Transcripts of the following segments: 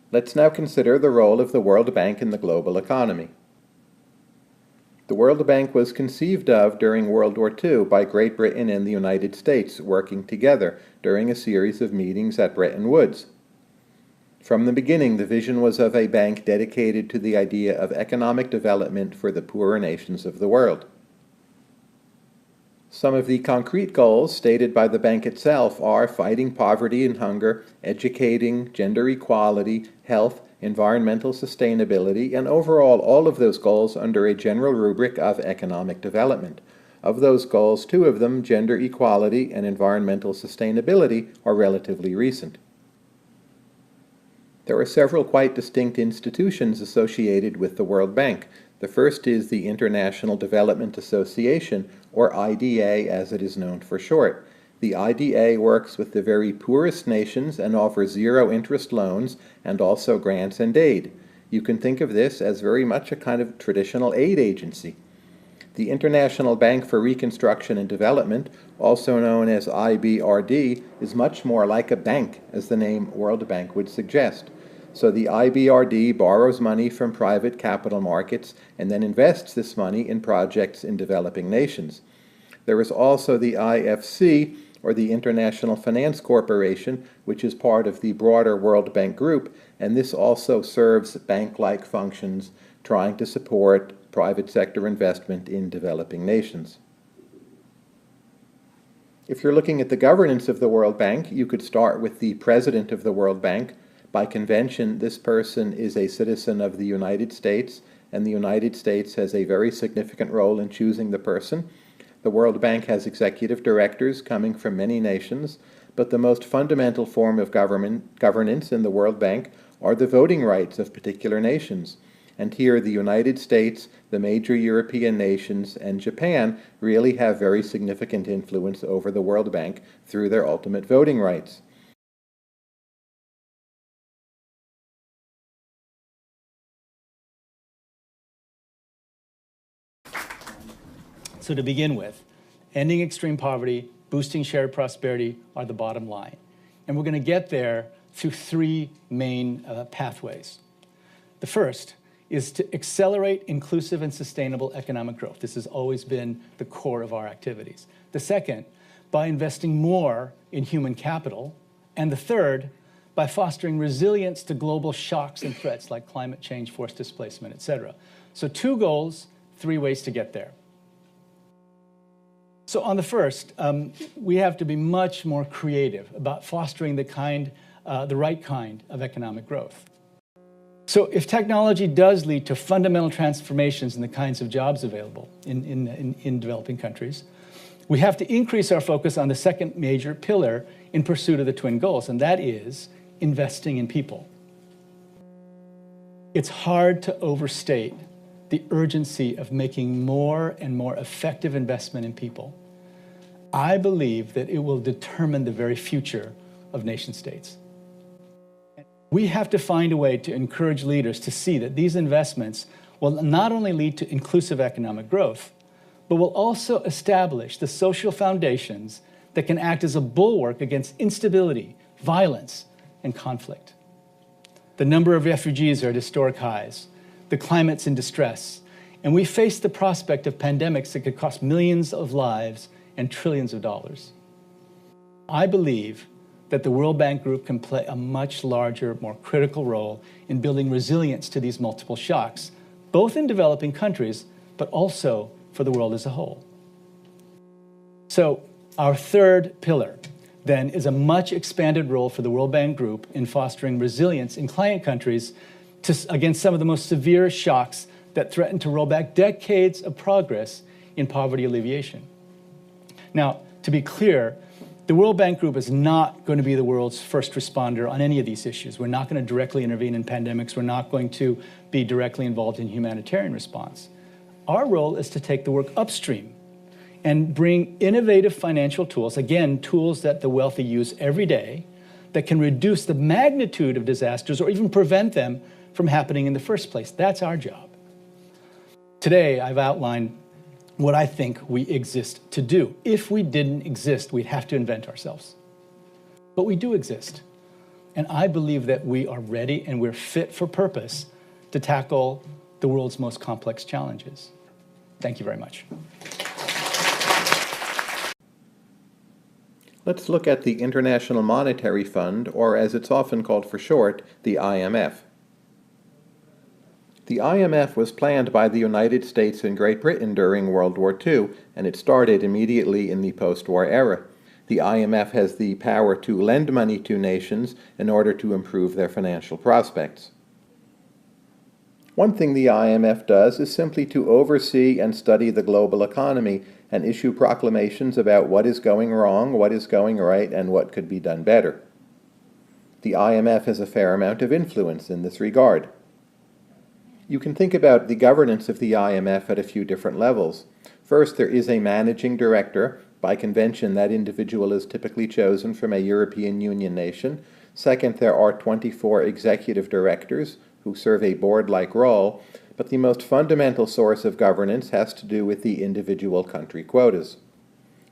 Let's now consider the role of the World Bank in the global economy. The World Bank was conceived of during World War II by Great Britain and the United States working together during a series of meetings at Bretton Woods. From the beginning, the vision was of a bank dedicated to the idea of economic development for the poorer nations of the world. Some of the concrete goals stated by the bank itself are fighting poverty and hunger, educating, gender equality, health, environmental sustainability, and overall all of those goals under a general rubric of economic development. Of those goals, two of them, gender equality and environmental sustainability, are relatively recent. There are several quite distinct institutions associated with the World Bank. The first is the International Development Association, or IDA as it is known for short. The IDA works with the very poorest nations and offers zero-interest loans and also grants and aid. You can think of this as very much a kind of traditional aid agency. The International Bank for Reconstruction and Development, also known as IBRD, is much more like a bank, as the name World Bank would suggest. So the IBRD borrows money from private capital markets and then invests this money in projects in developing nations. There is also the IFC, or the International Finance Corporation, which is part of the broader World Bank group, and this also serves bank-like functions, trying to support private sector investment in developing nations. If you're looking at the governance of the World Bank, you could start with the president of the World Bank. By convention, this person is a citizen of the United States, and the United States has a very significant role in choosing the person. The World Bank has executive directors coming from many nations, but the most fundamental form of governance in the World Bank are the voting rights of particular nations. And here the United States, the major European nations, and Japan really have very significant influence over the World Bank through their ultimate voting rights. So to begin with, ending extreme poverty, boosting shared prosperity are the bottom line. And we're going to get there through three main pathways. The first is to accelerate inclusive and sustainable economic growth. This has always been the core of our activities. The second, by investing more in human capital. And the third, by fostering resilience to global shocks and threats like climate change, forced displacement, etc. So two goals, three ways to get there. So on the first, we have to be much more creative about fostering the right kind of economic growth. So if technology does lead to fundamental transformations in the kinds of jobs available in developing countries, we have to increase our focus on the second major pillar in pursuit of the twin goals, and that is investing in people. It's hard to overstate the urgency of making more and more effective investment in people. I believe that it will determine the very future of nation states. We have to find a way to encourage leaders to see that these investments will not only lead to inclusive economic growth, but will also establish the social foundations that can act as a bulwark against instability, violence, and conflict. The number of refugees are at historic highs. The climate's in distress, and we face the prospect of pandemics that could cost millions of lives and trillions of dollars. I believe that the World Bank Group can play a much larger, more critical role in building resilience to these multiple shocks, both in developing countries, but also for the world as a whole. So our third pillar, then, is a much expanded role for the World Bank Group in fostering resilience in client countries against some of the most severe shocks that threaten to roll back decades of progress in poverty alleviation. Now, to be clear, the World Bank Group is not going to be the world's first responder on any of these issues. We're not going to directly intervene in pandemics. We're not going to be directly involved in humanitarian response. Our role is to take the work upstream and bring innovative financial tools, again, tools that the wealthy use every day, that can reduce the magnitude of disasters or even prevent them from happening in the first place. That's our job. Today, I've outlined what I think we exist to do. If we didn't exist, we'd have to invent ourselves. But we do exist. And I believe that we are ready and we're fit for purpose to tackle the world's most complex challenges. Thank you very much. Let's look at the International Monetary Fund, or as it's often called for short, the IMF. The IMF was planned by the United States and Great Britain during World War II, and it started immediately in the post-war era. The IMF has the power to lend money to nations in order to improve their financial prospects. One thing the IMF does is simply to oversee and study the global economy and issue proclamations about what is going wrong, what is going right, and what could be done better. The IMF has a fair amount of influence in this regard. You can think about the governance of the IMF at a few different levels. First, there is a managing director. By convention, that individual is typically chosen from a European Union nation. Second, there are 24 executive directors who serve a board-like role, but the most fundamental source of governance has to do with the individual country quotas.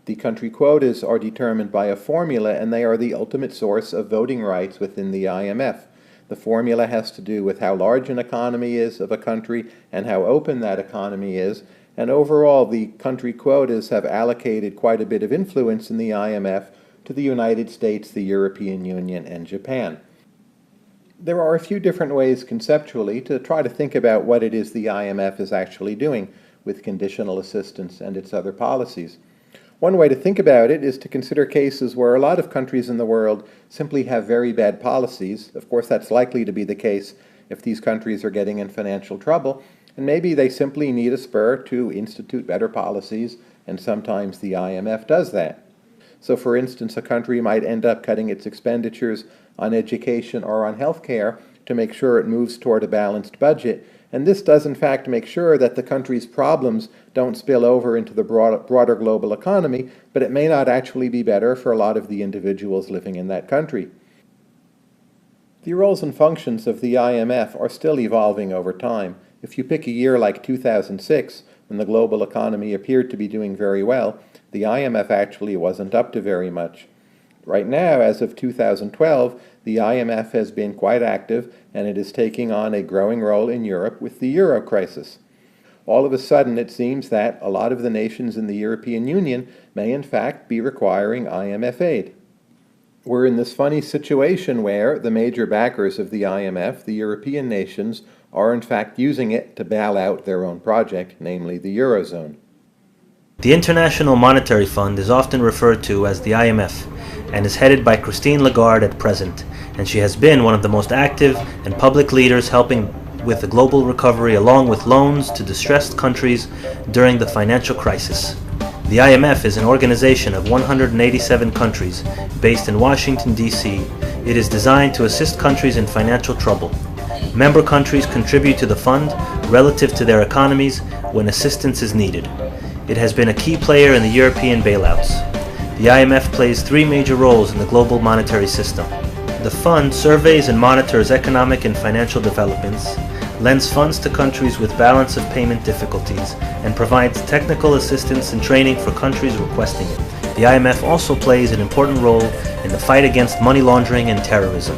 The country quotas are determined by a formula, and they are the ultimate source of voting rights within the IMF. The formula has to do with how large an economy is of a country and how open that economy is, and overall the country quotas have allocated quite a bit of influence in the IMF to the United States, the European Union, and Japan. There are a few different ways conceptually to try to think about what it is the IMF is actually doing with conditional assistance and its other policies. One way to think about it is to consider cases where a lot of countries in the world simply have very bad policies. Of course, that's likely to be the case if these countries are getting in financial trouble, and maybe they simply need a spur to institute better policies, and sometimes the IMF does that. So for instance, a country might end up cutting its expenditures on education or on healthcare to make sure it moves toward a balanced budget, and this does in fact make sure that the country's problems don't spill over into the broader global economy, but it may not actually be better for a lot of the individuals living in that country. The roles and functions of the IMF are still evolving over time. If you pick a year like 2006, when the global economy appeared to be doing very well, the IMF actually wasn't up to very much. Right now, as of 2012, the IMF has been quite active, and it is taking on a growing role in Europe with the euro crisis. All of a sudden, it seems that a lot of the nations in the European Union may in fact be requiring IMF aid. We're in this funny situation where the major backers of the IMF, the European nations, are in fact using it to bail out their own project, namely the Eurozone. The International Monetary Fund is often referred to as the IMF and is headed by Christine Lagarde at present, and she has been one of the most active and public leaders helping with the global recovery along with loans to distressed countries during the financial crisis. The IMF is an organization of 187 countries based in Washington, D.C. It is designed to assist countries in financial trouble. Member countries contribute to the fund relative to their economies when assistance is needed. It has been a key player in the European bailouts. The IMF plays three major roles in the global monetary system. The fund surveys and monitors economic and financial developments, lends funds to countries with balance of payment difficulties, and provides technical assistance and training for countries requesting it. The IMF also plays an important role in the fight against money laundering and terrorism.